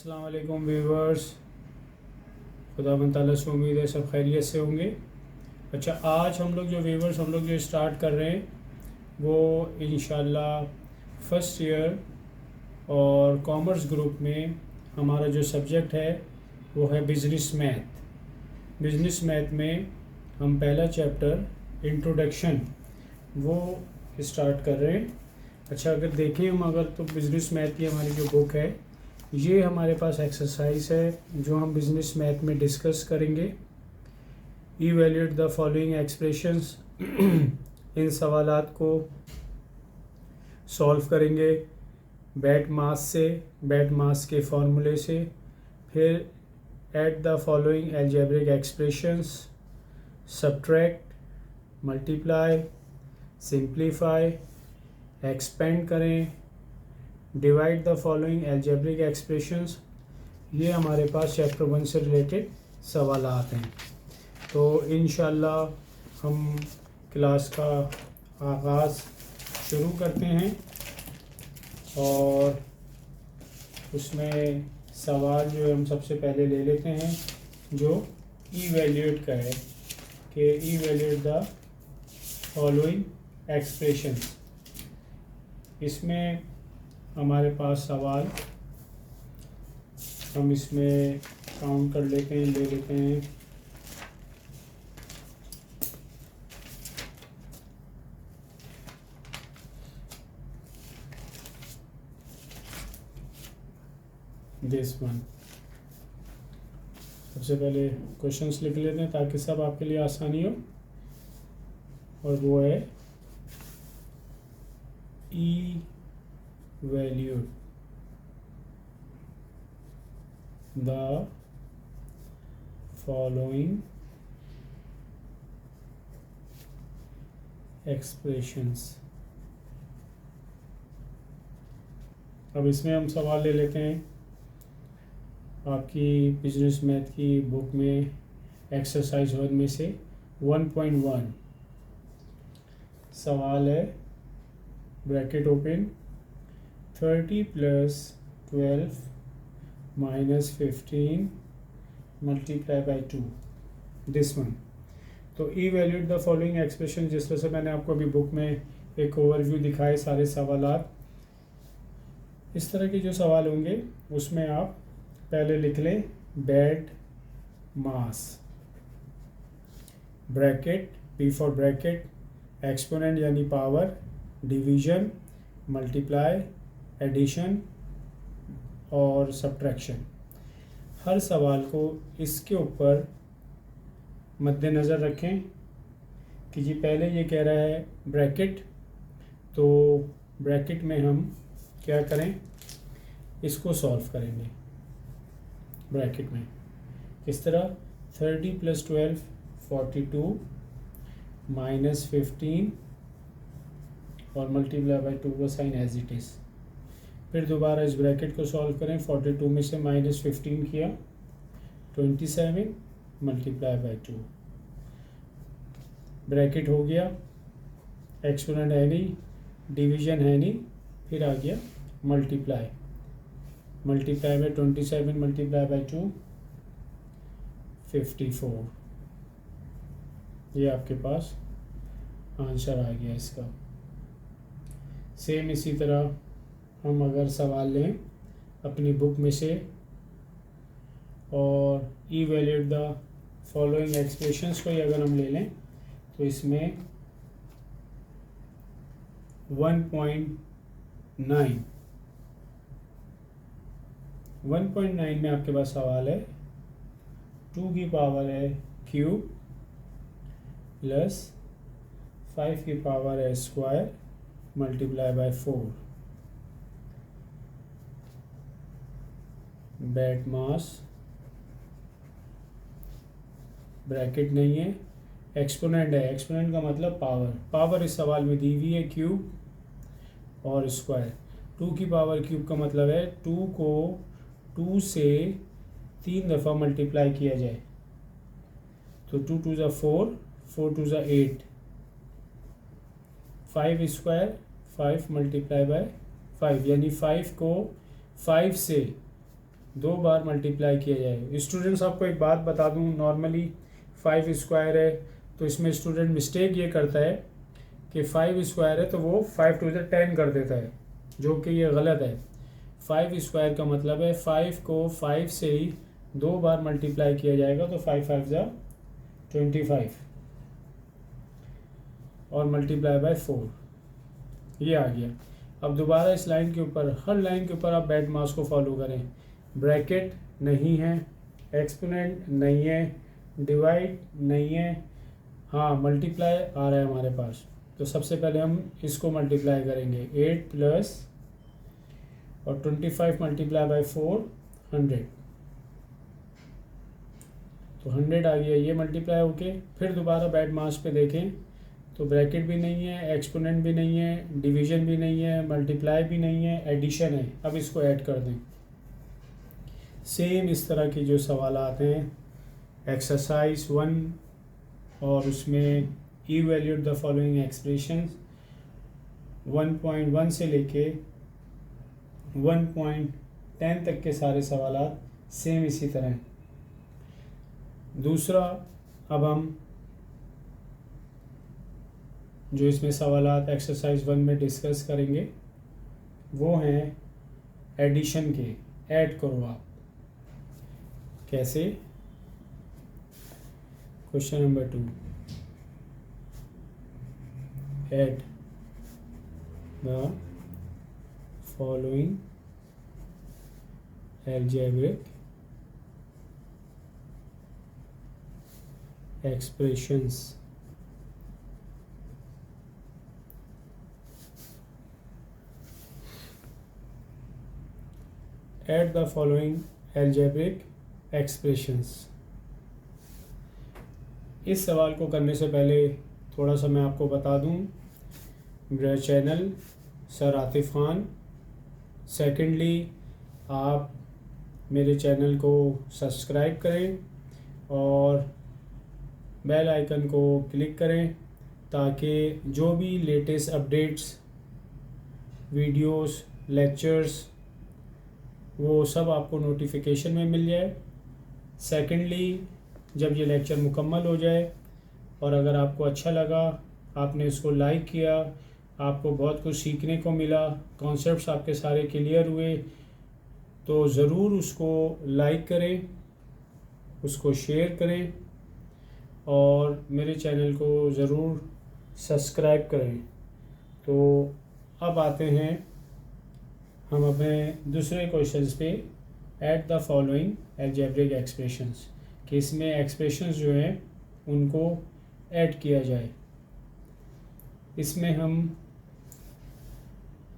अस्सलाम वालेकुम व्यूवर्स, खुदावंद ताला से उम्मीद है सब खैरियत से होंगे। अच्छा, आज हम लोग जो स्टार्ट कर रहे हैं वो इंशाल्लाह फ़र्स्ट ईयर और कॉमर्स ग्रुप में हमारा जो सब्जेक्ट है वो है बिज़नेस मैथ। बिज़नेस मैथ में हम पहला चैप्टर इंट्रोडक्शन वो स्टार्ट कर रहे हैं। अच्छा, अगर देखें हम तो बिज़नेस मैथ की हमारी जो बुक है, ये हमारे पास एक्सरसाइज है जो हम बिज़नेस मैथ में डिस्कस करेंगे। इवैल्यूएट द फॉलोइंग एक्सप्रेशंस, इन सवालात को सॉल्व करेंगे बैट मास के फार्मूले से। फिर add the following algebraic expressions, subtract, multiply, simplify, expand करें, divide the following algebraic expressions. ये हमारे पास चैप्टर 1 से रिलेटेड सवालात हैं। तो इंशाल्लाह हम क्लास का आगाज़ शुरू करते हैं और उसमें सवाल जो है हम सबसे पहले ले लेते हैं जो इवैल्यूएट का है कि इवैल्यूएट द फॉलोइंग एक्सप्रेशंस। इसमें हमारे पास सवाल हम इसमें काउंट कर लेते हैं, ले लेते हैं। दिस वन, सबसे पहले क्वेश्चंस लिख लेते हैं ताकि सब आपके लिए आसानी हो। और वो है evaluate the following expressions। अब इसमें हम सवाल ले लेते हैं आपकी बिजनेस मैथ की बुक में एक्सरसाइज 1 में से 1.1। सवाल है, bracket open, 30 + 12 - 15 multiply by 2, this one. तो इवैल्यूएट द फॉलोइंग एक्सप्रेशन, जिस तरह से मैंने आपको अभी बुक में एक ओवरव्यू दिखाए सारे सवालात, इस तरह के जो सवाल होंगे उसमें आप पहले लिख लें BODMAS, bracket, B for bracket, exponent यानी पावर, डिवीजन, मल्टीप्लाई, एडिशन और सब्ट्रैक्शन। हर सवाल को इसके ऊपर मद्देनज़र रखें कि जी पहले ये कह रहा है ब्रैकेट, तो ब्रैकेट में हम क्या करें, इसको सॉल्व करेंगे ब्रैकेट में। किस तरह, 30 + 12 42 - 15 और मल्टीप्लाई बाई 2 का साइन एज इट इज़। फिर दोबारा इस ब्रैकेट को सॉल्व करें, 42 में से -15 किया 27 मल्टीप्लाई बाई 2, ब्रैकेट हो गया, एक्सपोनेंट है नहीं, डिवीजन है नहीं, फिर आ गया मल्टीप्लाई बाई 27 मल्टीप्लाई बाई 2 54। ये आपके पास आंसर आ गया इसका। सेम इसी तरह हम अगर सवाल लें अपनी बुक में से और इवैल्यूएट द फॉलोइंग एक्सप्रेशंस को ही अगर हम ले लें तो इसमें 1.9 में आपके पास सवाल है 2 की पावर है क्यूब प्लस 5 की पावर है square multiply by 4। Bat mass, bracket नहीं है, एक्सपोनेंट है, एक्सपोनेंट का मतलब पावर इस सवाल में दी हुई है क्यूब और स्क्वायर। 2 की पावर क्यूब का मतलब है 2 को 2 से 3 दफ़ा मल्टीप्लाई किया जाए, तो 2 × 2 = 4, 4 × 2 = 8, 5 – 5 मल्टीप्लाई बाय 5, यानी 5 को 5 से 2 बार मल्टीप्लाई किया जाए। स्टूडेंट्स आपको एक बात बता दूं, नॉर्मली 5 स्क्वायर है तो इसमें स्टूडेंट मिस्टेक ये करता है कि 5 स्क्वायर है तो वो 5 टू द 10 कर देता है, जो कि ये गलत है। 5 स्क्वायर का मतलब है 5 को 5 से ही 2 बार मल्टीप्लाई किया जाएगा तो 5 5 जा 25 और मल्टीप्लाई बाय 4, ये आ गया। अब दोबारा इस लाइन के ऊपर, हर लाइन के ऊपर आप बैड मास को फॉलो करें। ब्रैकेट नहीं है, एक्सपोनेंट नहीं है, डिवाइड नहीं है, हाँ मल्टीप्लाई आ रहा है हमारे पास। तो सबसे पहले हम इसको मल्टीप्लाई करेंगे, 8 प्लस और 25 मल्टीप्लाई बाय 4 100, तो 100 आ गया, ये मल्टीप्लाई होके। फिर दोबारा बैड मास पे देखें तो ब्रैकेट भी नहीं है, एक्सपोनेंट भी नहीं है, डिवीजन भी नहीं है, मल्टीप्लाई भी नहीं है, एडिशन है। अब इसको ऐड कर दें। सेम इस तरह के जो सवाल आते हैं एक्सरसाइज 1 और उसमें इवैल्यूएट द फॉलोइंग एक्सप्रेशंस 1.1 से लेके 1.10 तक के सारे सवाल सेम इसी तरह हैं। दूसरा, अब हम जो इसमें सवालात एक्सरसाइज 1 में डिस्कस करेंगे वो हैं एडिशन के। ऐड करो आप, कैसे? Question number 2, add the following algebraic expressions add the following algebraic expressions। इस सवाल को करने से पहले थोड़ा सा मैं आपको बता दूं, मेरा channel sir Atif Khan. Secondly, आप मेरे चैनल को सब्सक्राइब करें और बेल आइकन को क्लिक करें ताकि जो भी लेटेस्ट अपडेट्स, वीडियोस, लेक्चर्स, वो सब आपको नोटिफिकेशन में मिल जाए। सेकेंडली, जब ये लेक्चर मुकम्मल हो जाए और अगर आपको अच्छा लगा, आपने इसको लाइक किया, आपको बहुत कुछ सीखने को मिला, कॉन्सेप्ट्स आपके सारे क्लियर हुए, तो ज़रूर उसको लाइक करें, उसको शेयर करें और मेरे चैनल को ज़रूर सब्सक्राइब करें। तो अब आते हैं हम अपने दूसरे क्वेश्चंस पे, add the following algebraic expressions, कि इसमें एक्सप्रेशंस जो हैं उनको ऐड किया जाए। इसमें हम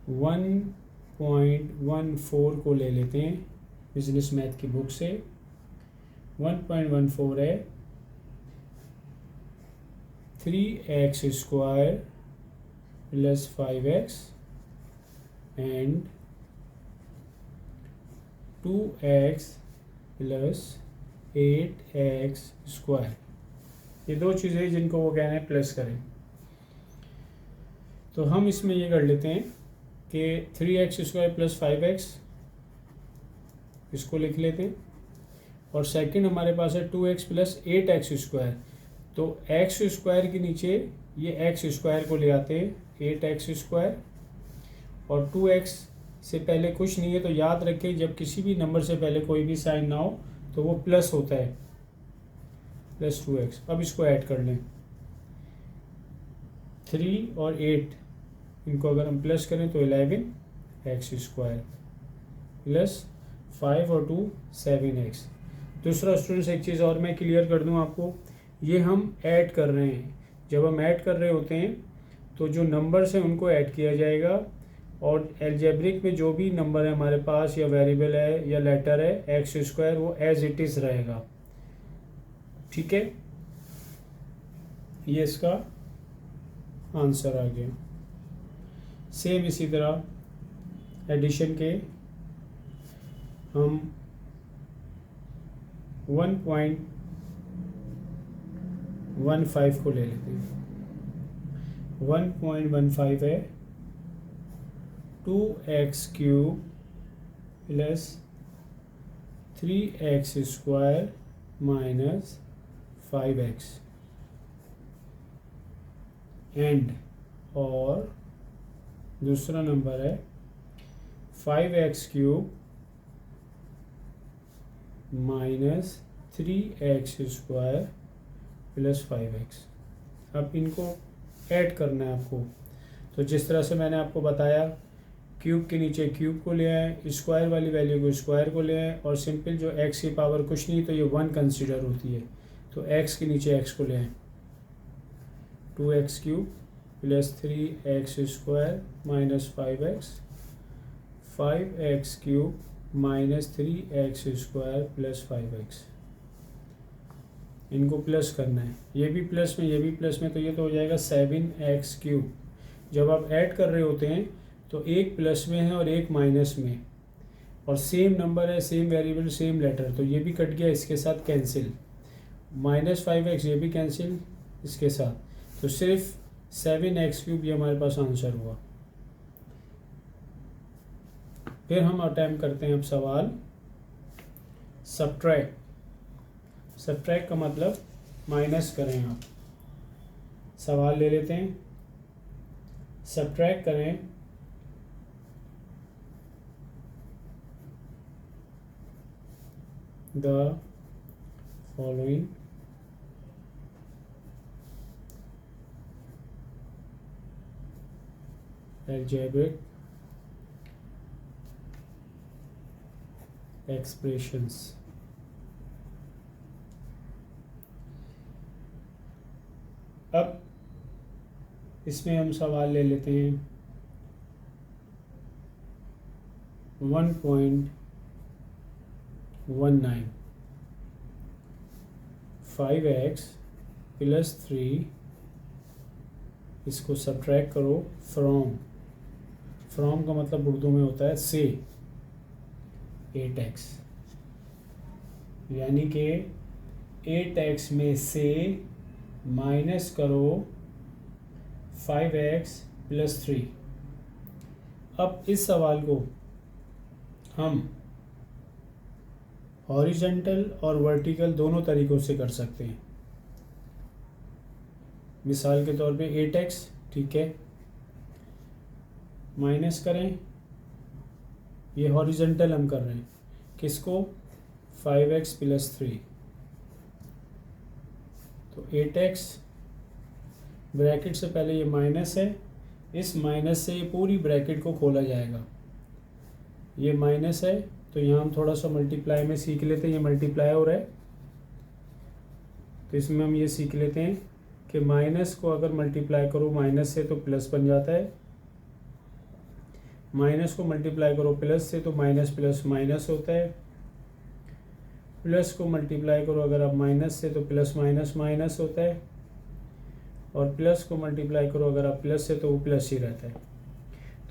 1.14 को ले लेते हैं बिजनेस मैथ की बुक से। 1.14 है 3x square plus 5x and 2x plus 8x square. ये दो चीज़ें जिनको वो कहना है प्लस करें। तो हम इसमें ये कर लेते हैं कि 3x स्क्वायर प्लस 5x इसको लिख लेते हैं और सेकंड हमारे पास है 2x प्लस 8x स्क्वायर। तो x स्क्वायर के नीचे ये x स्क्वायर को ले आते हैं, 8x स्क्वायर, और 2x से पहले कुछ नहीं है तो याद रखें जब किसी भी नंबर से पहले कोई भी साइन ना हो तो वो प्लस होता है, प्लस 2x। अब इसको ऐड कर लें, 3 और 8 इनको अगर हम प्लस करें तो 11x स्क्वायर प्लस 5 और 2 7x। दूसरा स्टूडेंट्स, एक चीज़ और मैं क्लियर कर दूं आपको, ये हम ऐड कर रहे हैं। जब हम ऐड कर रहे होते हैं तो जो नंबर्स हैं उनको ऐड किया जाएगा और अलजेब्रिक में जो भी नंबर है हमारे पास या वेरिएबल है या लेटर है एक्स स्क्वायर, वो एज इट इज़ रहेगा। ठीक है, ये इसका आंसर आ गया। सेम इसी तरह एडिशन के हम 1.15 को ले लेते हैं। 1.15 है 2x cube plus 3x² minus 5x and, और दूसरा नंबर है 5x³ minus 3x² plus 5x। अब इनको ऐड करना है आपको। तो जिस तरह से मैंने आपको बताया, क्यूब के नीचे क्यूब को ले आए, स्क्वायर वाली वैल्यू को स्क्वायर को ले आए, और सिंपल जो x की पावर कुछ नहीं तो ये 1 कंसीडर होती है, तो x के नीचे x को ले आए। 2x³ plus 3x² minus 5x, 5x³ minus 3x² plus 5x। इनको प्लस करना है, ये भी प्लस में ये भी प्लस में, तो ये तो हो जाएगा 7x³। जब आप ऐड कर रहे होते हैं तो एक प्लस में है और एक माइनस में, और सेम नंबर है, सेम वेरिएबल, सेम लेटर, तो ये भी कट गया, इसके साथ कैंसिल। माइनस 5x ये भी कैंसिल इसके साथ, तो सिर्फ 7x³ ये हमारे पास आंसर हुआ। फिर हम अटैम्प्ट करते हैं अब सवाल सब्ट्रैक्ट। सब्ट्रैक्ट का मतलब माइनस करें। आप सवाल ले लेते हैं, सब्ट्रैक्ट करें द फॉलोइंग algebraic expressions। अब इसमें हम सवाल ले लेते हैं 1.19। 5x प्लस 3, इसको सब्ट्रैक्ट करो फ्रॉम का मतलब उर्दू में होता है से 8x, यानी कि 8x में से माइनस करो 5x प्लस 3। अब इस सवाल को हम हॉरिजॉन्टल और वर्टिकल दोनों तरीक़ों से कर सकते हैं। मिसाल के तौर पे 8x, ठीक है, माइनस करें, ये हॉरिजॉन्टल हम कर रहे हैं, किसको, 5x प्लस 3, तो 8x ब्रैकेट से पहले ये माइनस है, इस माइनस से ये पूरी ब्रैकेट को खोला जाएगा। ये माइनस है तो यहाँ हम थोड़ा सा मल्टीप्लाई में सीख लेते हैं, ये मल्टीप्लाई हो रहा है तो इसमें हम ये सीख लेते हैं कि माइनस को अगर मल्टीप्लाई करो माइनस से तो प्लस बन जाता है, माइनस को मल्टीप्लाई करो प्लस से तो माइनस प्लस माइनस होता है, प्लस को मल्टीप्लाई करो अगर आप माइनस से तो प्लस माइनस माइनस होता है, और प्लस को मल्टीप्लाई करो अगर आप प्लस से तो वो प्लस ही रहता है।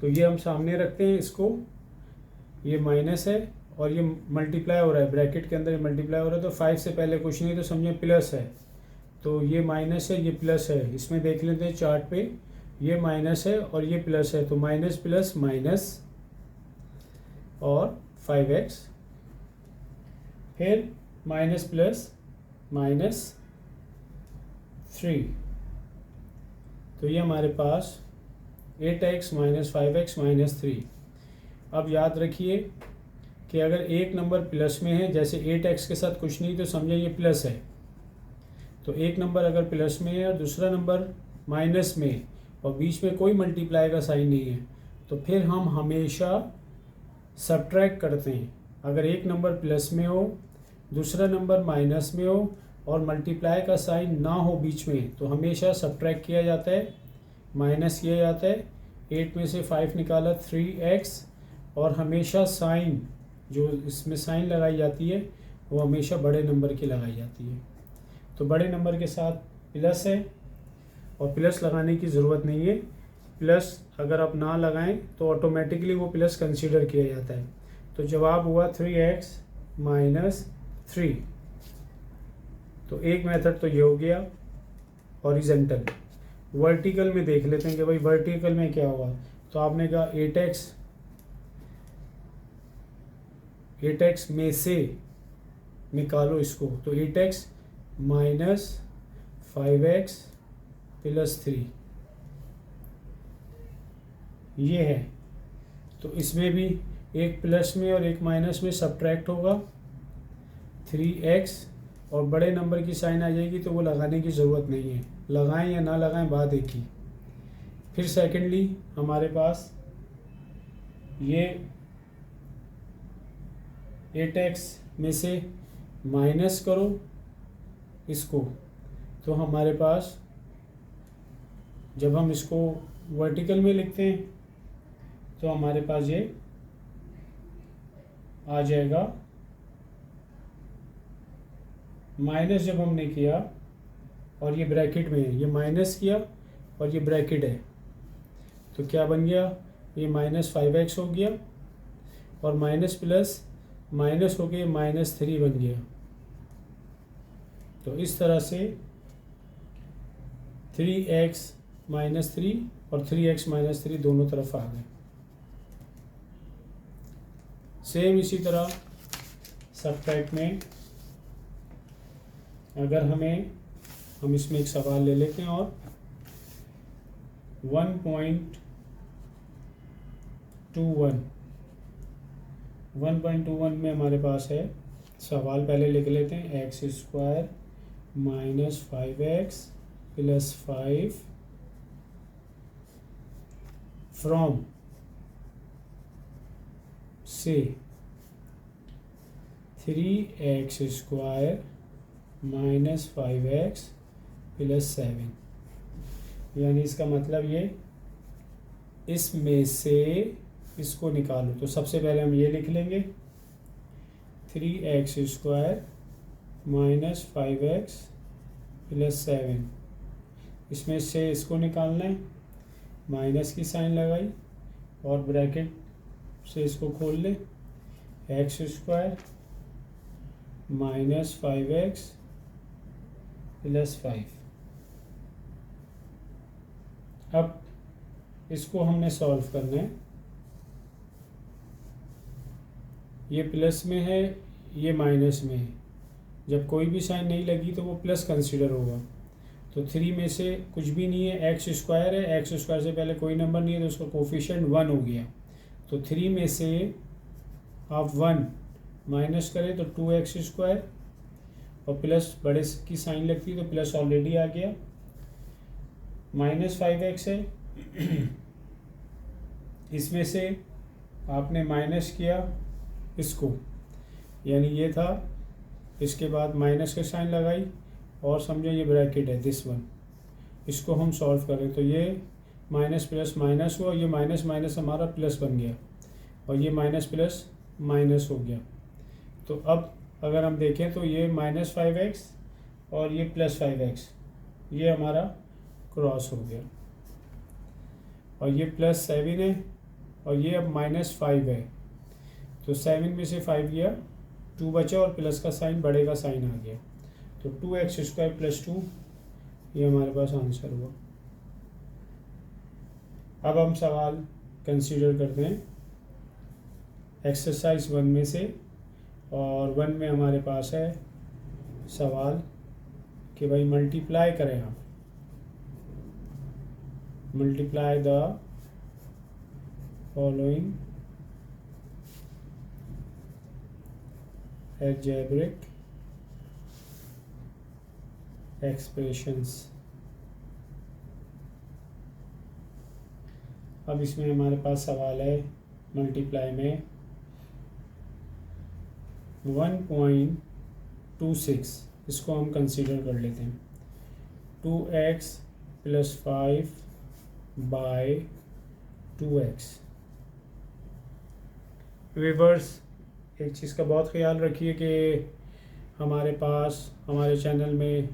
तो ये हम सामने रखते हैं इसको, ये माइनस है और ये मल्टीप्लाई हो रहा है, ब्रैकेट के अंदर मल्टीप्लाई हो रहा है, तो 5 से पहले कुछ नहीं तो समझे प्लस है, तो ये माइनस है ये प्लस है। इसमें देख लेते हैं चार्ट पे, ये माइनस है और ये प्लस है, तो माइनस प्लस माइनस और 5x, फिर माइनस प्लस माइनस 3, तो ये हमारे पास 8x माइनस 5x माइनस 3। अब याद रखिए कि अगर एक नंबर प्लस में है, जैसे 8x के साथ कुछ नहीं तो समझे ये प्लस है, तो एक नंबर अगर प्लस में है और दूसरा नंबर माइनस में और बीच में कोई मल्टीप्लाई का साइन नहीं है, तो फिर हम हमेशा सब्ट्रैक्ट करते हैं। अगर एक नंबर प्लस में हो, दूसरा नंबर माइनस में हो और मल्टीप्लाई का साइन ना हो बीच में, तो हमेशा सब्ट्रैक्ट किया जाता है, माइनस किया जाता है। 8 में से 5 निकाला 3x, और हमेशा साइन जो इसमें साइन लगाई जाती है वो हमेशा बड़े नंबर की लगाई जाती है। तो बड़े नंबर के साथ प्लस है और प्लस लगाने की ज़रूरत नहीं है, प्लस अगर आप ना लगाएं तो ऑटोमेटिकली वो प्लस कंसीडर किया जाता है। तो जवाब हुआ 3x माइनस 3। तो एक मेथड तो ये हो गया हॉरिजॉन्टल। वर्टिकल में देख लेते हैं कि भाई वर्टिकल में क्या हुआ। तो आपने कहा 8x में से निकालो इसको, तो 8x माइनस 5x प्लस 3 ये है। तो इसमें भी एक प्लस में और एक माइनस में सब्ट्रैक्ट होगा 3x, और बड़े नंबर की साइन आ जाएगी तो वो लगाने की ज़रूरत नहीं है, लगाएं या ना लगाएं बात एक ही। फिर सेकेंडली हमारे पास ये 8x में से माइनस करो इसको, तो हमारे पास जब हम इसको वर्टिकल में लिखते हैं तो हमारे पास ये आ जाएगा, माइनस जब हमने किया और ये ब्रैकेट में है, ये माइनस किया और ये ब्रैकेट है, तो क्या बन गया, ये -5x हो गया और माइनस प्लस माइनस हो गया -3 बन गया। तो इस तरह से 3x माइनस 3 और 3x माइनस 3 दोनों तरफ आ गए। सेम इसी तरह सबट्रैक्ट में अगर हम इसमें एक सवाल ले लेते हैं और 1.21 में हमारे पास है सवाल, पहले लिख लेते हैं x² minus 5x plus 5 from से 3x² माइनस 5x प्लस 7, यानी इसका मतलब ये इसमें से इसको निकालो। तो सबसे पहले हम ये लिख लेंगे 3x² माइनस 5x प्लस 7, इसमें से इसको निकालना है, माइनस की साइन लगाई और ब्रैकेट से इसको खोल ले, x² माइनस 5x प्लस 5। अब इसको हमने सॉल्व करना है, ये प्लस में है ये माइनस में है, जब कोई भी साइन नहीं लगी तो वो प्लस कंसीडर होगा। तो 3 में से कुछ भी नहीं है, x² है, x² से पहले कोई नंबर नहीं है तो उसका कोफिशिएंट 1 हो गया। तो 3 में से आप 1 माइनस करें तो 2x² और प्लस बड़े की साइन लगती है तो प्लस ऑलरेडी आ गया, माइनस 5x है इसमें से आपने माइनस किया इसको, यानी ये था, इसके बाद माइनस का साइन लगाई और समझो ये ब्रैकेट है दिस वन, इसको हम सॉल्व करें तो ये माइनस प्लस माइनस हुआ, ये माइनस माइनस हमारा प्लस बन गया और ये माइनस प्लस माइनस हो गया। तो अब अगर हम देखें तो ये -5x और ये +5x ये हमारा क्रॉस हो गया और ये +7 है और ये अब -5 है, तो 7 में से 5 गया, 2 बचा और प्लस का साइन बड़े का साइन आ गया, तो 2x² + 2 ये हमारे पास आंसर हुआ। अब हम सवाल कंसीडर करते हैं एक्सरसाइज 1 में से, और 1 में हमारे पास है सवाल कि भाई मल्टीप्लाई करें, आप multiply the following algebraic expressions। अब इसमें हमारे पास सवाल है मल्टीप्लाई में 1.26, इसको हम कंसीडर कर लेते हैं 2x + 5/2x। व्यूअर्स एक चीज़ का बहुत ख्याल रखिए कि हमारे पास हमारे चैनल में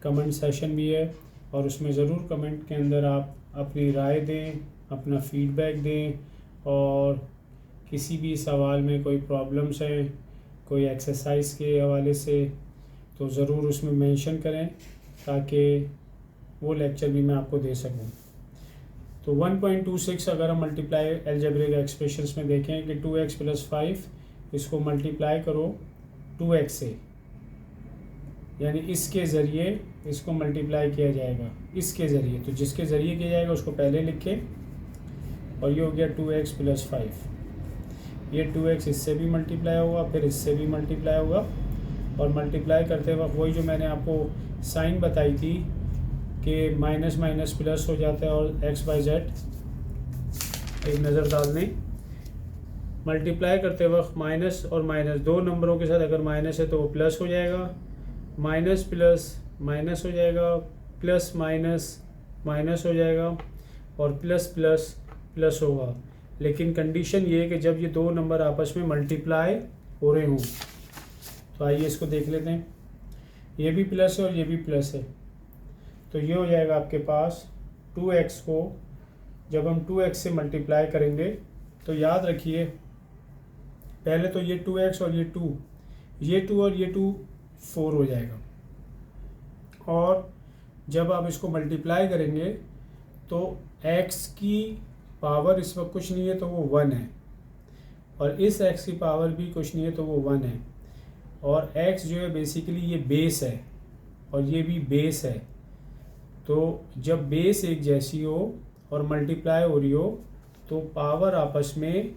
कमेंट सेशन भी है और उसमें ज़रूर कमेंट के अंदर आप अपनी राय दें, अपना फीडबैक दें, और किसी भी सवाल में कोई प्रॉब्लम्स हैं, कोई एक्सरसाइज के हवाले से, तो ज़रूर उसमें मेंशन करें ताकि वो लेक्चर भी मैं आपको दे सकूं। तो 1.26 अगर हम मल्टीप्लाई अलजेब्रिक एक्सप्रेशंस में देखें कि 2x + 5 इसको मल्टीप्लाई करो 2x से, यानी इसके ज़रिए इसको मल्टीप्लाई किया जाएगा, इसके ज़रिए। तो जिसके ज़रिए किया जाएगा उसको पहले लिखें, और ये हो गया 2x + 5। ये 2x इससे भी मल्टीप्लाई होगा, फिर इससे भी मल्टीप्लाई होगा, और मल्टीप्लाई करते वक्त वही जो मैंने आपको साइन बताई थी कि माइनस माइनस प्लस हो जाता है, और x/z एक नज़र डाल दें। मल्टीप्लाई करते वक्त माइनस और माइनस दो नंबरों के साथ अगर माइनस है तो वो प्लस हो जाएगा, माइनस प्लस माइनस हो जाएगा, प्लस माइनस माइनस हो जाएगा, और प्लस प्लस प्लस होगा। लेकिन कंडीशन ये है कि जब ये दो नंबर आपस में मल्टीप्लाई हो रहे हों। तो आइए इसको देख लेते हैं। ये भी प्लस है और ये भी प्लस है, तो ये हो जाएगा आपके पास 2x को जब हम 2x से मल्टीप्लाई करेंगे तो याद रखिए पहले तो ये 2x और ये 2, ये 2 और ये 2 4 हो जाएगा, और जब आप इसको मल्टीप्लाई करेंगे तो x की पावर इस वक्त कुछ नहीं है तो वो 1 है, और इस x की पावर भी कुछ नहीं है तो वो 1 है, और x जो है बेसिकली ये बेस है और ये भी बेस है। तो जब बेस एक जैसी हो और मल्टीप्लाई हो रही हो तो पावर आपस में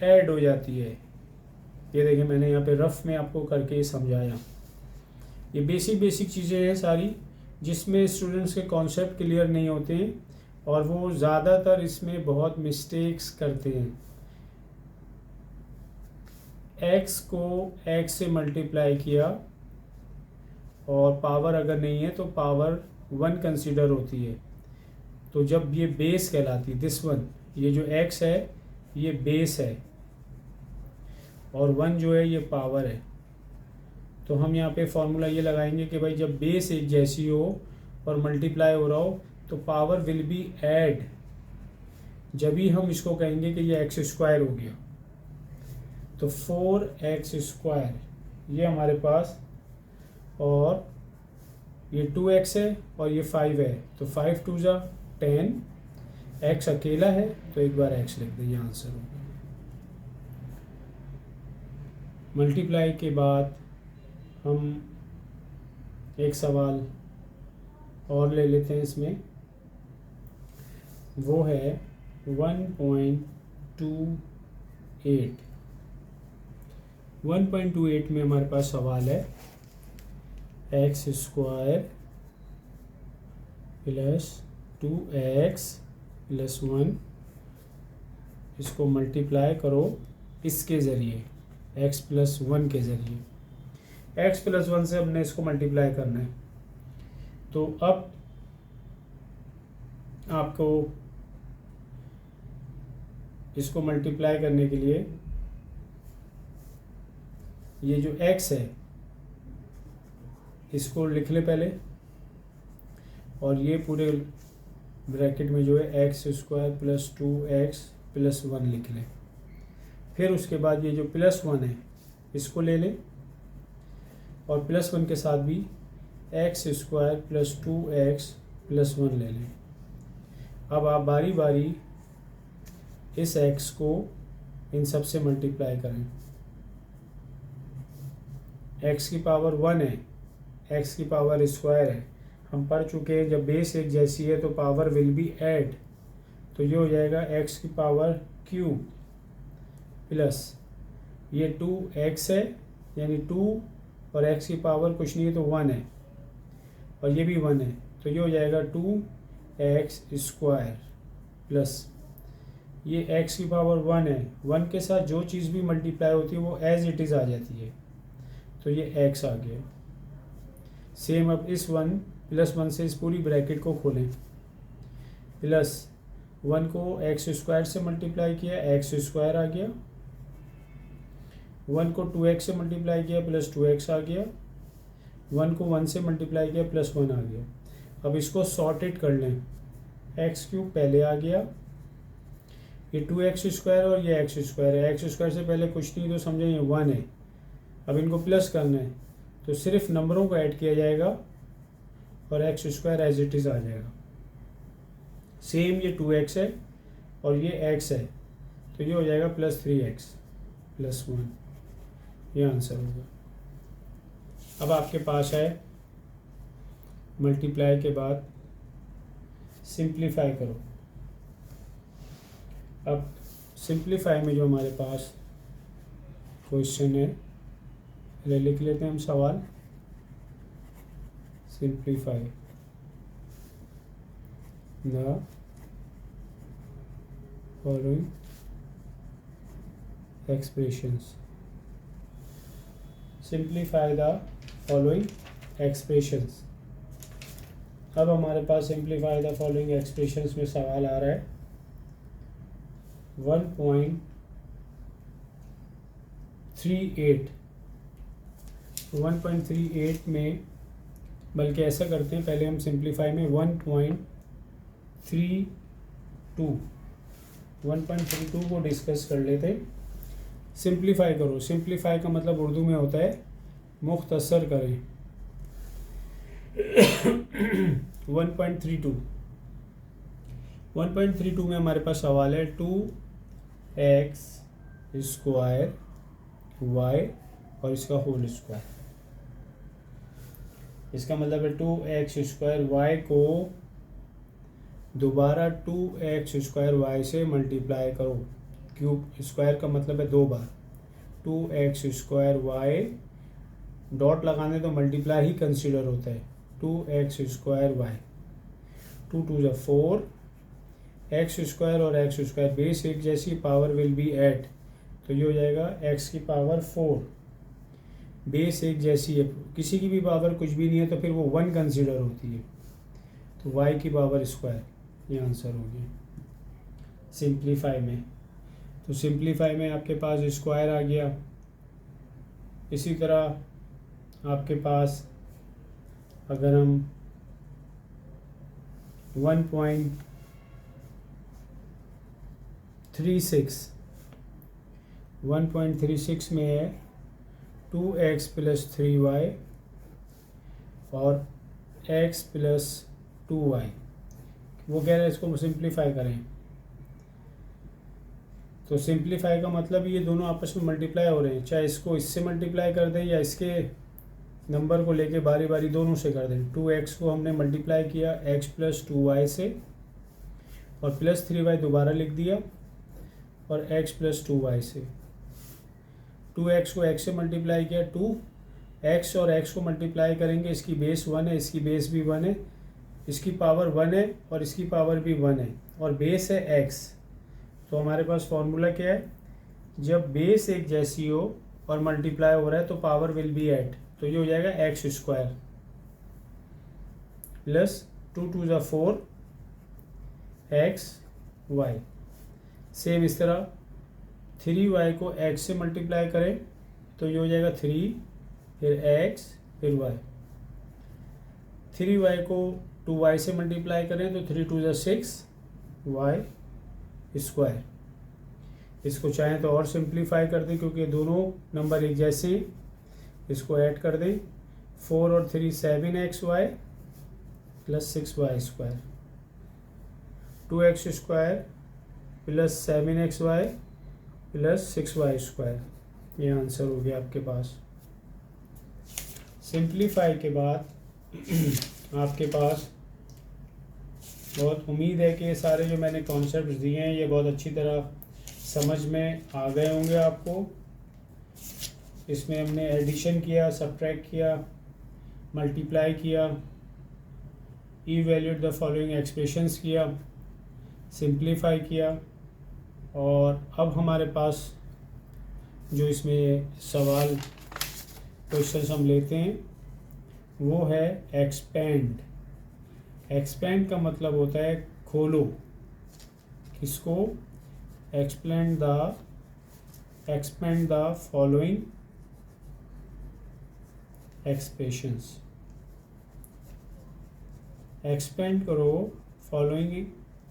ऐड हो जाती है। ये देखिए मैंने यहाँ पे रफ में आपको करके समझाया। ये बेसिक चीज़ें हैं सारी जिसमें स्टूडेंट्स के कॉन्सेप्ट क्लियर नहीं होते हैं और वो ज़्यादातर इसमें बहुत मिस्टेक्स करते हैं। x को x से मल्टीप्लाई किया और पावर अगर नहीं है तो पावर 1 कंसीडर होती है, तो जब ये बेस कहलाती है, दिस वन, ये जो x है ये बेस है और 1 जो है ये पावर है। तो हम यहाँ पे फॉर्मूला ये लगाएंगे कि भाई जब बेस एक जैसी हो और मल्टीप्लाई हो रहा हो तो पावर विल बी ऐड, जब भी हम इसको कहेंगे कि ये x² हो गया। तो 4x² ये हमारे पास, और ये 2x है और ये 5 है, तो 5 2 जा 10, x अकेला है तो एक बार x लिख दें, ये आंसर होगा। मल्टीप्लाई के बाद हम एक सवाल और ले लेते हैं इसमें, वो है 1.28। 1.28 में हमारे पास सवाल है x² + 2x + 1, इसको मल्टीप्लाई करो इसके ज़रिए x + 1 के ज़रिए। x + 1 से हमने इसको मल्टीप्लाई करना है, तो अब आपको इसको मल्टीप्लाई करने के लिए ये जो x है इसको लिख ले पहले, और ये पूरे ब्रैकेट में जो है x² + 2x + 1 लिख लें। फिर उसके बाद ये जो +1 है इसको ले लें, और +1 के साथ भी x² + 2x + 1 ले लें। अब आप बारी बारी इस x को इन सब से मल्टीप्लाई करें। x की पावर 1 है, x की पावर स्क्वायर है, हम पढ़ चुके हैं जब बेस एक जैसी है तो पावर विल बी ऐड, तो ये हो जाएगा x की पावर क्यूब प्लस ये 2x है यानी 2, और x की पावर कुछ नहीं है तो 1 है, और ये भी 1 है, तो ये हो जाएगा 2x² प्लस ये x की पावर 1 है, 1 के साथ जो चीज़ भी मल्टीप्लाई होती है वो एज इट इज़ आ जाती है, तो ये x आ गया। सेम अब इस 1 + 1 से इस पूरी ब्रैकेट को खोलें, प्लस 1 को x² से मल्टीप्लाई किया x² आ गया, 1 को 2x से मल्टीप्लाई किया प्लस 2x आ गया, 1 को 1 से मल्टीप्लाई किया +1 आ गया। अब इसको सॉर्टेड कर लें, x³ पहले आ गया, ये 2x² और ये x² है, x² से पहले कुछ नहीं तो समझें ये 1 है। अब इनको प्लस करना है तो सिर्फ नंबरों को ऐड किया जाएगा और x² एज इट इज़ आ जाएगा। सेम ये 2x है और ये x है, तो ये हो जाएगा +3x + 1, ये आंसर होगा। अब आपके पास है मल्टीप्लाई के बाद सिंप्लीफाई करो। अब सिंप्लीफाई में जो हमारे पास क्वेश्चन है, लिख लेते हैं हम सवाल। Simplify the following expressions. Simplify the following expressions. अब हमारे पास सिंप्लीफाई द फॉलोइंग एक्सप्रेशंस में सवाल आ रहा है 1.38। 1.38 में, बल्कि ऐसा करते हैं, पहले हम सिंप्लीफाई में 1.32 को डिस्कस कर लेते हैं। सिंप्लीफाई करो। सिंप्लीफाई का मतलब उर्दू में होता है मुख्तसर करें। 1.32 में हमारे पास सवाल है 2x स्क्वायर y और इसका होल स्क्वायर। इसका मतलब है 2x स्क्वायर y को दोबारा 2x स्क्वायर y से मल्टीप्लाई करो। क्यूब स्क्वायर का मतलब है दो बार। 2x स्क्वायर y डॉट लगाने तो मल्टीप्लाई ही कंसीडर होता है। 2x स्क्वायर y, 2 2 जा 4, x स्क्वायर और x स्क्वायर बेस एक जैसी, पावर विल बी ऐड, तो ये हो जाएगा x की पावर 4। बेस एक जैसी है, किसी की भी पावर कुछ भी नहीं है तो फिर वो 1 कंसीडर होती है, तो y की पावर स्क्वायर, ये आंसर हो गया सिंप्लीफाई में। तो सिंप्लीफाई में आपके पास स्क्वायर आ गया। इसी तरह आपके पास अगर हम 1.36 में है 2x + 3y और x + 2y। वो कह रहे हैं इसको सिंप्लीफाई करें। तो सिंप्लीफाई का मतलब ये दोनों आपस में मल्टीप्लाई हो रहे हैं, चाहे इसको इससे मल्टीप्लाई कर दें या इसके नंबर को लेके बारी बारी दोनों से कर दें। 2x को हमने मल्टीप्लाई किया x + 2y से और +3y दोबारा लिख दिया और x + 2y से। 2x को x से मल्टीप्लाई किया, 2x और x को मल्टीप्लाई करेंगे, इसकी बेस 1 है, इसकी बेस भी 1 है, इसकी पावर 1 है और इसकी पावर भी 1 है और बेस है x। तो हमारे पास फॉर्मूला क्या है, जब बेस एक जैसी हो और मल्टीप्लाई हो रहा है तो पावर विल बी ऐड, तो ये हो जाएगा x स्क्वायर प्लस 2 2 जा 4 x y। सेम इस तरह 3y को x से मल्टीप्लाई करें तो ये हो जाएगा 3, फिर x, फिर y। 3y को 2y से मल्टीप्लाई करें तो 3 2 जा 6 y स्क्वायर। इसको चाहें तो और सिंप्लीफाई कर दें क्योंकि दोनों नंबर एक जैसे हैं, इसको ऐड कर दें। 4 और 3 7xy + 6y square, 2x square + 7xy + 6y square. ये आंसर हो गया आपके पास। सिंप्लीफाई के बाद आपके पास बहुत उम्मीद है कि सारे जो मैंने कॉन्सेप्ट दिए हैं ये बहुत अच्छी तरह समझ में आ गए होंगे आपको। इसमें हमने एडिशन किया, सब्ट्रैक्ट किया, मल्टीप्लाई किया, इवैल्यूएट द फॉलोइंग एक्सप्रेशंस किया, सिंप्लीफाई किया और अब हमारे पास जो इसमें सवाल क्वेश्चंस हम लेते हैं वो है एक्सपेंड। एक्सपेंड का मतलब होता है खोलो। किसको? Expand the following expressions. Expand करो फॉलोइंग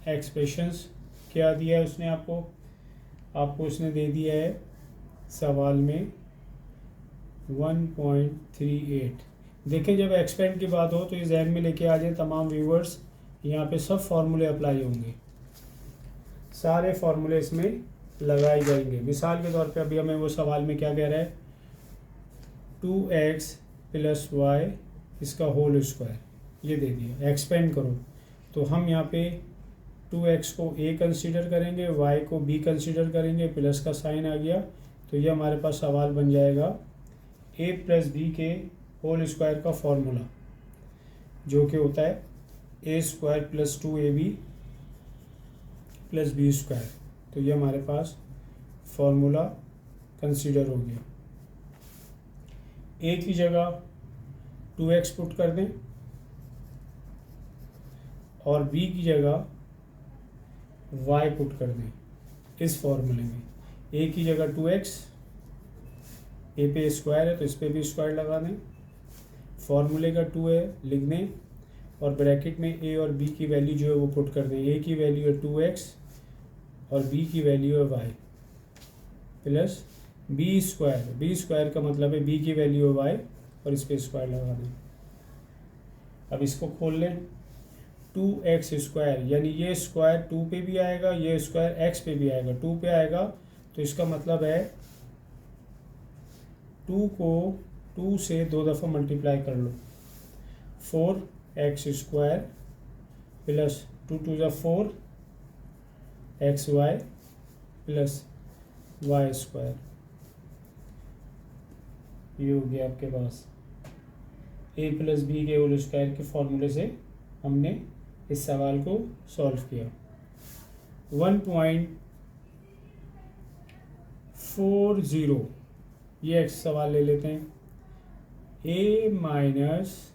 एक्सप्रेशंस। क्या दिया है उसने आपको उसने दे दिया है सवाल में 1.38। देखें जब एक्सपेंड की बात हो तो ये जहन में लेके आ जाए तमाम व्यूवर्स, यहाँ पे सब फार्मूले अप्लाई होंगे, सारे फार्मूले इसमें लगाए जाएंगे। मिसाल के तौर पे अभी हमें वो सवाल में क्या कह रहा है, 2x प्लस वाई इसका होल स्क्वायर, ये दे दिया। एक्सपेंड करो तो हम यहाँ पे 2x को a कंसीडर करेंगे, y को b कंसीडर करेंगे, प्लस का साइन आ गया, तो ये हमारे पास सवाल बन जाएगा a प्लस बी के होल स्क्वायर का फॉर्मूला, जो कि होता है a square plus 2ab plus B square. तो ये हमारे पास फॉर्मूला कंसीडर हो गया। a की जगह 2x पुट कर दें और b की जगह y पुट कर दें इस फॉर्मूले में। a की जगह 2x, a पे स्क्वायर है तो इस पे भी स्क्वायर लगा दें, फॉर्मूले का 2 है लिख दें और ब्रैकेट में a और b की वैल्यू जो है वो पुट कर दें। a की वैल्यू है 2x और b की वैल्यू है y प्लस b स्क्वायर का मतलब है b की वैल्यू है y और इस पे स्क्वायर लगा दें। अब इसको खोल लें, 2x स्क्वायर यानी ये स्क्वायर 2 पे भी आएगा, ये स्क्वायर x पे भी आएगा। 2 पे आएगा तो इसका मतलब है 2 को 2 से 2 दफ़ा मल्टीप्लाई कर लो, 4x स्क्वायर प्लस 2 2 ज़ा 4 xy प्लस y स्क्वायर। ये हो गया आपके पास a प्लस बी के होल स्क्वायर के फॉर्मूले से हमने इस सवाल को सॉल्व किया। 1.40 ये एक सवाल ले लेते हैं। a minus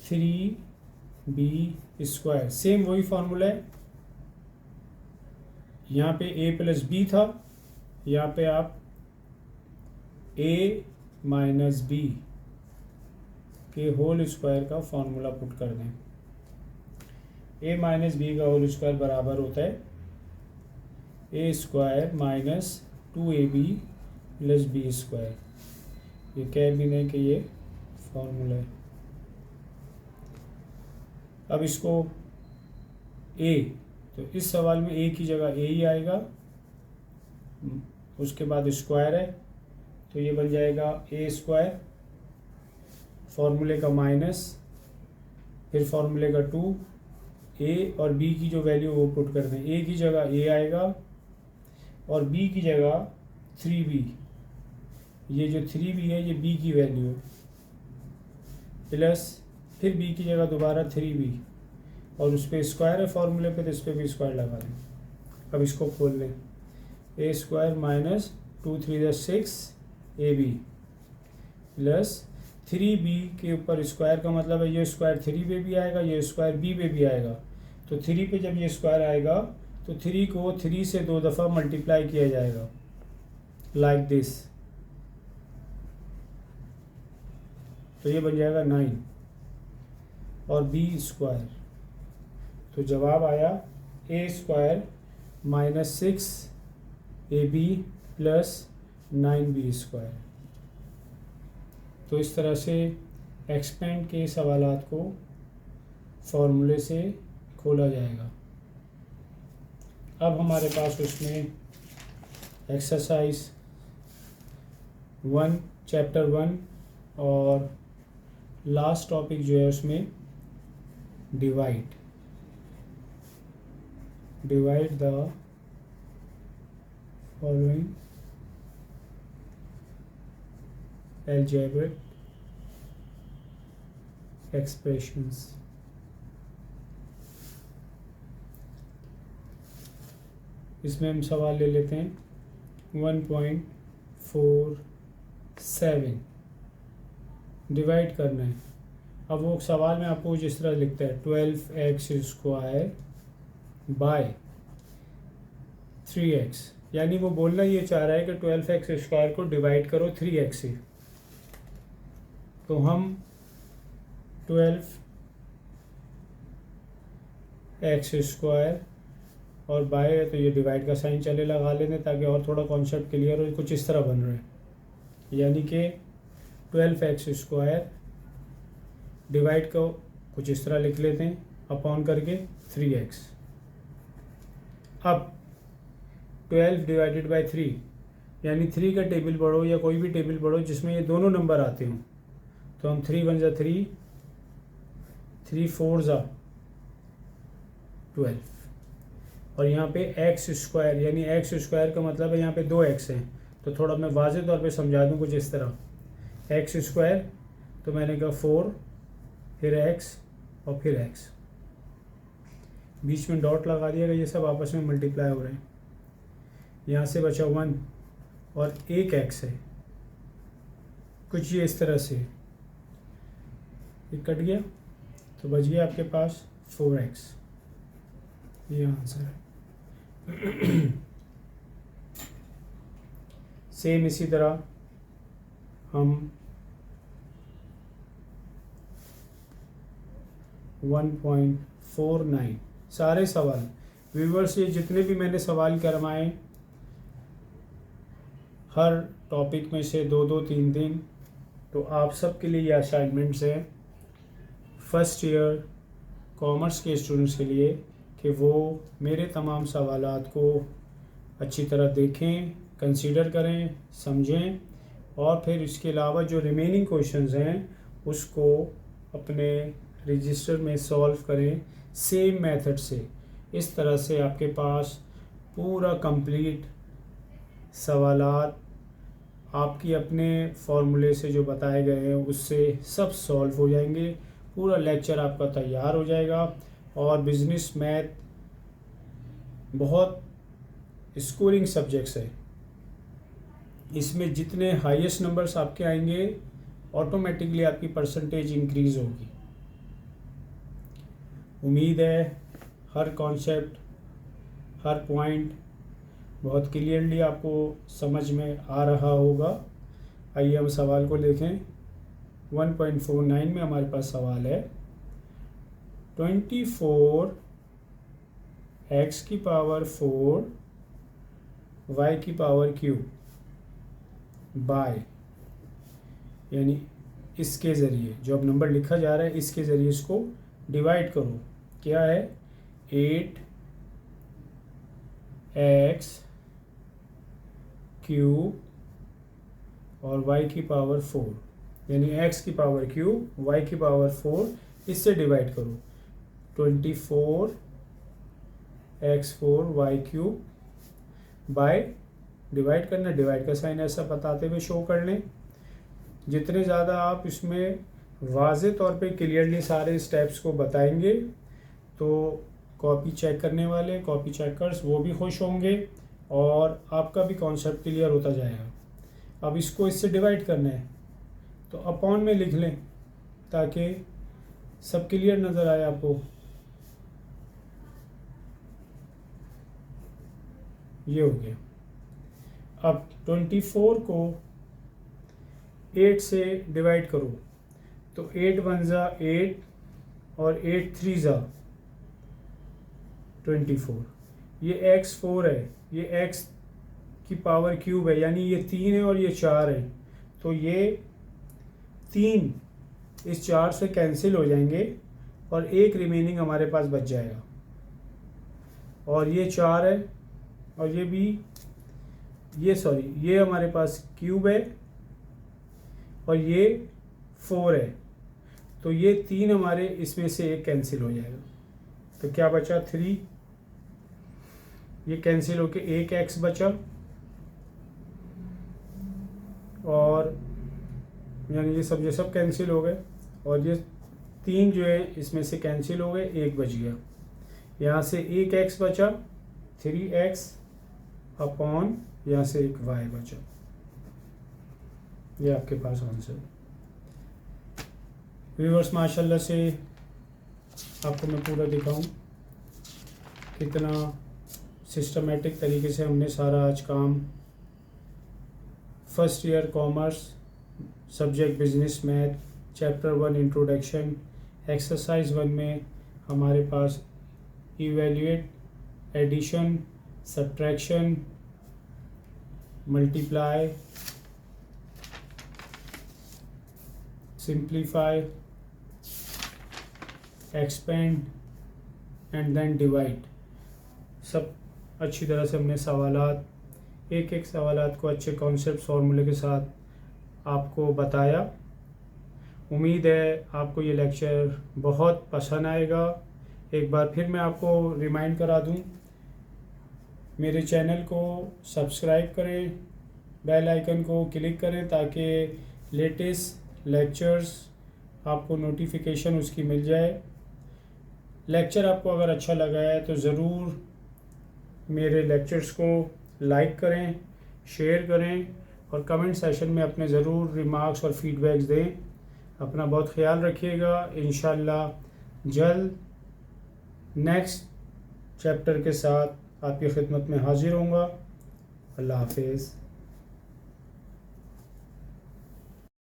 3b square, same वही फॉर्मूला है। यहाँ पे a प्लस बी था, यहाँ पे आप a माइनस बी के होल स्क्वायर का फॉर्मूला पुट कर दें। a माइनस बी का होल स्क्वायर बराबर होता है a स्क्वायर minus 2ab plus B square. ये कह भी नहीं कि ये फॉर्मूला है। अब इसको a, तो इस सवाल में a की जगह a ही आएगा, उसके बाद स्क्वायर है तो ये बन जाएगा a स्क्वायर, फॉर्मूले का माइनस, फिर फॉर्मूले का 2, a और b की जो वैल्यू वो पुट कर दें। a की जगह a आएगा और b की जगह 3b, ये जो 3b है ये b की वैल्यू है, प्लस फिर b की जगह दोबारा 3b और उस पर स्क्वायर है फॉर्मूले पे तो इस पर भी स्क्वायर लगा दें। अब इसको खोल लें, a स्क्वायर माइनस 2 3 ज़ा 6 ab प्लस 3b के ऊपर स्क्वायर का मतलब है ये स्क्वायर 3 पे भी आएगा, ये स्क्वायर b पे भी आएगा। तो 3 पे जब ये स्क्वायर आएगा तो 3 को 3 से 2 दफ़ा मल्टीप्लाई किया जाएगा, लाइक दिस। तो ये बन जाएगा 9 और b स्क्वायर। तो जवाब आया a स्क्वायर minus 6ab plus 9b square. तो इस तरह से एक्सपेंड के सवालात को फॉर्मूले से खोला जाएगा। अब हमारे पास उसमें एक्सरसाइज 1 चैप्टर 1 और लास्ट टॉपिक जो है उसमें divide the following algebraic expressions। इसमें हम सवाल ले लेते हैं 1.47, डिवाइड करना है। अब वो सवाल में आपको जिस तरह लिखता है 12x स्क्वायर बाय 3x, यानी वो बोलना ये चाह रहा है कि 12x स्क्वायर को डिवाइड करो 3x से। तो हम 12x स्क्वायर और बाय है तो ये डिवाइड का साइन चले लगा लेने ताकि और थोड़ा कॉन्सेप्ट क्लियर हो। कुछ इस तरह बन रहा है, यानी कि 12x स्क्वायर डिवाइड को कुछ इस तरह लिख लेते हैं अपॉन करके 3x। अब 12 डिवाइडेड बाय 3 यानी 3 का टेबल पढ़ो या कोई भी टेबल पढ़ो जिसमें ये दोनों नंबर आते हों, तो हम 3 वन ज़ा 3, 3 4 ज़ा 12, और यहाँ पे एक्स स्क्वायर, यानी एक्स स्क्वायर का मतलब है यहाँ पे 2 एक्स हैं। तो थोड़ा मैं वाज़ेह तौर पे समझा दूँ कुछ इस तरह। एक्स स्क्वायर, तो मैंने कहा 4, फिर एक्स और फिर एक्स, बीच में डॉट लगा दिया, ये सब आपस में मल्टीप्लाई हो रहे हैं। यहाँ से बचा 1 और एक एक्स है, कुछ ये इस तरह से, ये कट गया तो बच गया आपके पास 4x। ये आंसर है। सेम इसी तरह हम 1.49 सारे सवाल व्यूवर्स, ये जितने भी मैंने सवाल करवाए हर टॉपिक में से 2-2 3-3, तो आप सब के लिए ये असाइनमेंट्स हैं फर्स्ट ईयर कॉमर्स के स्टूडेंट्स के लिए, कि वो मेरे तमाम सवालात को अच्छी तरह देखें, कंसीडर करें, समझें, और फिर इसके अलावा जो रिमेनिंग क्वेश्चंस हैं उसको अपने रजिस्टर में सॉल्व करें सेम मेथड से। इस तरह से आपके पास पूरा कंप्लीट सवालात आपकी अपने फॉर्मूले से जो बताए गए हैं उससे सब सॉल्व हो जाएंगे। पूरा लेक्चर आपका तैयार हो जाएगा। और बिजनेस मैथ बहुत स्कोरिंग सब्जेक्ट्स है, इसमें जितने हाईएस्ट नंबर्स आपके आएंगे ऑटोमेटिकली आपकी परसेंटेज इंक्रीज़ होगी। उम्मीद है हर कॉन्सेप्ट, हर पॉइंट बहुत क्लियरली आपको समझ में आ रहा होगा। आइए हम सवाल को देखें। 1.49 में हमारे पास सवाल है 24 x की पावर 4 y की पावर क्यूब बाय, यानी इसके ज़रिए जो अब नंबर लिखा जा रहा है इसके ज़रिए इसको डिवाइड करो। क्या है 8x क्यूब और y की पावर 4, यानी x की पावर क्यूब y की पावर 4, इससे डिवाइड करो। 24 x4 y cube by, divide करना, डिवाइड का साइन ऐसा बताते हुए शो कर लें। जितने ज़्यादा आप इसमें वाज़े तौर पे क्लियरली सारे स्टेप्स को बताएंगे तो कॉपी चेक करने वाले, कॉपी चेकर्स, वो भी खुश होंगे और आपका भी कॉन्सेप्ट क्लियर होता जाएगा। अब इसको इससे डिवाइड करना है तो अपॉन में लिख लें ताकि सब क्लियर नज़र आए आपको। ये हो गया। अब 24 को 8 से डिवाइड करो तो 8 वन ज़ा 8 और 8 थ्री ज़ा 24। ये x4 है, ये x की पावर क्यूब है, यानी ये 3 है और ये 4 है, तो ये 3 इस 4 से कैंसिल हो जाएंगे और एक रिमेनिंग हमारे पास बच जाएगा। और ये 4 है और ये भी, ये हमारे पास क्यूब है और ये 4 है, तो ये 3 हमारे इसमें से एक कैंसिल हो जाएगा। तो क्या बचा 3, ये कैंसिल होके एक x बचा, और यानी ये सब कैंसिल हो गए, और ये 3 जो है इसमें से कैंसिल हो गए, एक बच गया। यहाँ से एक x बचा, 3x अपॉन यहाँ से एक y बचा। ये आपके पास आंसर। व्यूअर्स माशाल्लाह से आपको मैं पूरा दिखाऊं कितना सिस्टमेटिक तरीके से हमने सारा आज काम first year commerce subject business math chapter 1 introduction exercise 1 में हमारे पास evaluate, addition, subtraction, multiply, simplify, expand and then divide, सब अच्छी तरह से हमने सवालात, एक एक सवालात को अच्छे कॉन्सेप्ट फॉर्मूले के साथ आपको बताया। उम्मीद है आपको ये लेक्चर बहुत पसंद आएगा। एक बार फिर मैं आपको रिमाइंड करा दूं, मेरे चैनल को सब्सक्राइब करें, बेल आइकन को क्लिक करें ताकि लेटेस्ट लेक्चर्स आपको नोटिफिकेशन उसकी मिल जाए। लेक्चर आपको अगर अच्छा लगा है तो ज़रूर मेरे लेक्चर्स को लाइक करें, शेयर करें और कमेंट सेशन में अपने ज़रूर रिमार्क्स और फीडबैक्स दें। अपना बहुत ख्याल रखिएगा। इंशाल्लाह जल्द नेक्स्ट चैप्टर के साथ आपकी खिदमत में हाजिर होऊंगा। अल्लाह हाफिज़।